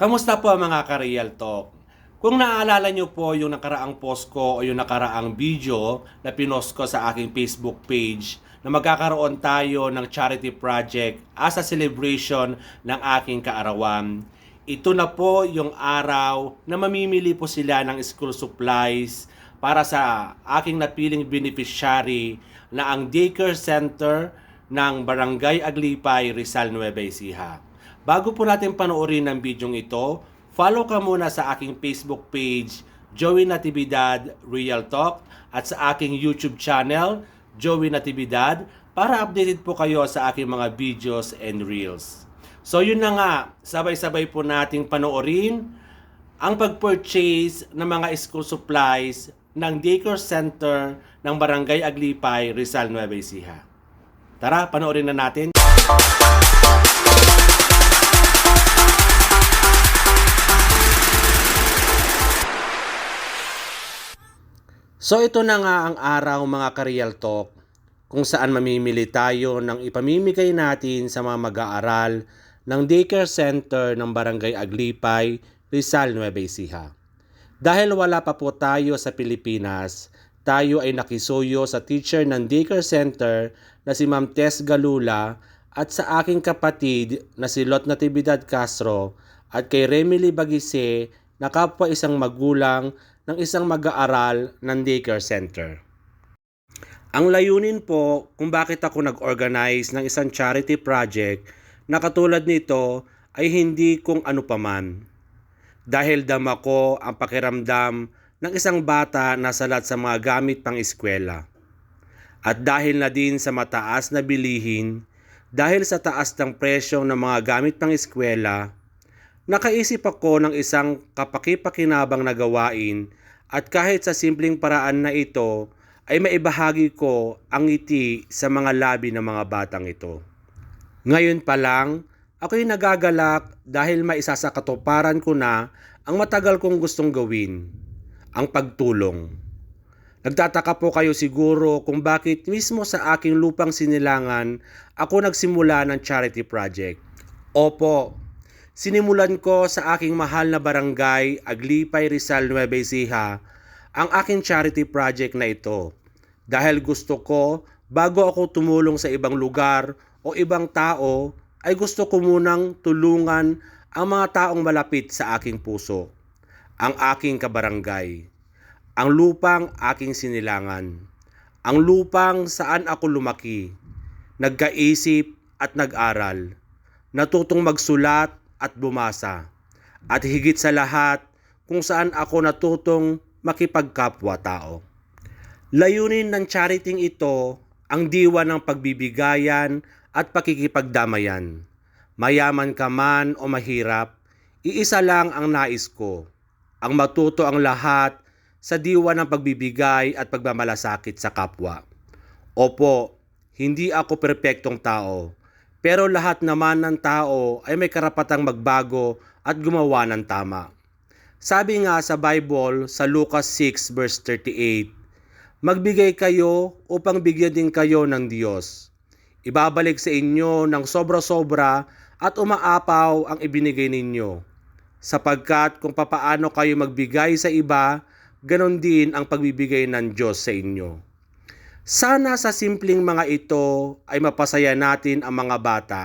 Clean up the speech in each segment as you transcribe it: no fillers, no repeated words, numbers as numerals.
Kamusta po mga ka-Real Talk? Kung naaalala nyo po yung nakaraang post ko o yung nakaraang video na pinost ko sa aking Facebook page na magkakaroon tayo ng charity project as a celebration ng aking kaarawan. Ito na po yung araw na mamimili po sila ng school supplies para sa aking napiling beneficiary na ang daycare center ng Barangay Aglipay, Rizal, Nueva Ecija. Bago po natin panoorin ang bidyong ito, follow ka muna sa aking Facebook page, Joey Natividad Real Talk, at sa aking YouTube channel, Joey Natividad, para updated po kayo sa aking mga videos and reels. So yun na nga, sabay-sabay po nating panoorin ang pag-purchase ng mga school supplies ng daycare center ng Barangay Aglipay, Rizal, Nueva Ecija. Tara, panoorin na natin. So ito na nga ang araw mga ka-Real Talk kung saan mamimili tayo ng ipamimigay natin sa mga mag-aaral ng daycare center ng Barangay Aglipay, Rizal, Nueva Ecija. Dahil wala pa po tayo sa Pilipinas, tayo ay nakisuyo sa teacher ng daycare center na si Ma'am Tess Galula at sa aking kapatid na si Lot Natividad Castro at kay Remily Bagise na kapwa isang magulang ng isang mag-aaral ng daycare center. Ang layunin po kung bakit ako nag-organize ng isang charity project na katulad nito ay hindi kung ano paman. Dahil dama ko ang pakiramdam ng isang bata na salat sa mga gamit pang eskwela. At dahil na din sa mataas na bilihin, dahil sa taas ng presyo ng mga gamit pang eskwela, nakaisip ako ng isang kapaki-pakinabang na gawain at kahit sa simpleng paraan na ito ay maibahagi ko ang ngiti sa mga labi ng mga batang ito. Ngayon pa lang, ako'y nagagalak dahil maisasakatuparan ko na ang matagal kong gustong gawin, ang pagtulong. Nagtataka po kayo siguro kung bakit mismo sa aking lupang sinilangan ako nagsimula ng charity project. Opo, sinimulan ko sa aking mahal na barangay, Aglipay, Rizal, Nueva Ecija, ang aking charity project na ito. Dahil gusto ko, bago ako tumulong sa ibang lugar o ibang tao, ay gusto ko munang tulungan ang mga taong malapit sa aking puso. Ang aking kabarangay. Ang lupang aking sinilangan. Ang lupang saan ako lumaki. Nagkaisip at nag-aral. Natutong magsulat at bumasa, at higit sa lahat kung saan ako natutong makipagkapwa-tao. Layunin ng charity ito ang diwa ng pagbibigayan at pakikipagdamayan. Mayaman ka man o mahirap, iisa lang ang nais ko, ang matuto ang lahat sa diwa ng pagbibigay at pagmamalasakit sa kapwa. Opo, hindi ako perpektong tao, pero lahat naman ng tao ay may karapatang magbago at gumawa ng tama. Sabi nga sa Bible sa Lucas 6 verse 38, magbigay kayo upang bigyan din kayo ng Diyos. Ibabalik sa inyo ng sobra-sobra at umaapaw ang ibinigay ninyo. Sapagkat kung papaano kayo magbigay sa iba, ganon din ang pagbibigay ng Diyos sa inyo. Sana sa simpleng mga ito ay mapasaya natin ang mga bata.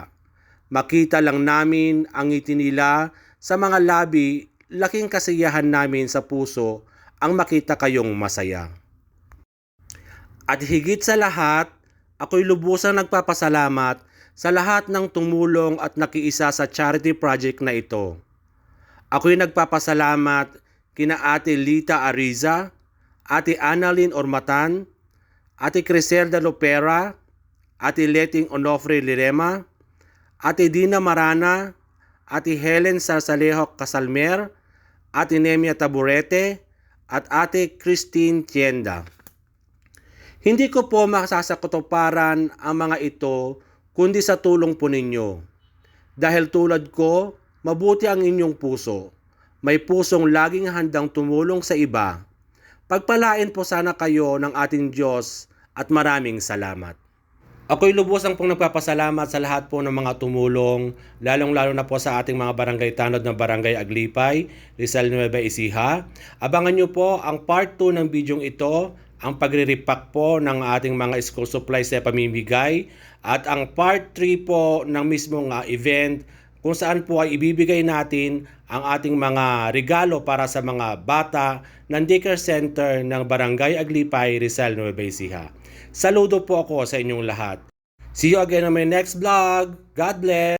Makita lang namin ang ngiti nila sa mga labi, laking kasiyahan namin sa puso ang makita kayong masaya. At higit sa lahat, ako'y lubusang nagpapasalamat sa lahat ng tumulong at nakiisa sa charity project na ito. Ako'y nagpapasalamat kina Ate Lita Ariza, Ate Annalyn Ormatan, Ate Criselda Lopera, Ate Leting Onofre Lirema, Ate Dina Marana, Ate Helen Sarsalejo Casalmer, Ate Nemia Taburete, at Ate Christine Tienda. Hindi ko po masasakutuparan ang mga ito kundi sa tulong po ninyo. Dahil tulad ko, mabuti ang inyong puso. May pusong laging handang tumulong sa iba. Pagpalain po sana kayo ng ating Diyos at maraming salamat. Ako'y lubusang pong nagpapasalamat sa lahat po ng mga tumulong, lalong-lalo na po sa ating mga barangay tanod ng Barangay Aglipay, Rizal Nueva Ecija. Abangan nyo po ang part 2 ng bidyong ito, ang pagre-repack po ng ating mga school supplies na pamimigay, at ang part 3 po ng mismong event kung saan po ay ibibigay natin ang ating mga regalo para sa mga bata ng daycare center ng Barangay Aglipay, Rizal Nueva Ecija. Saludo po ako sa inyong lahat. See you again on my next vlog. God bless!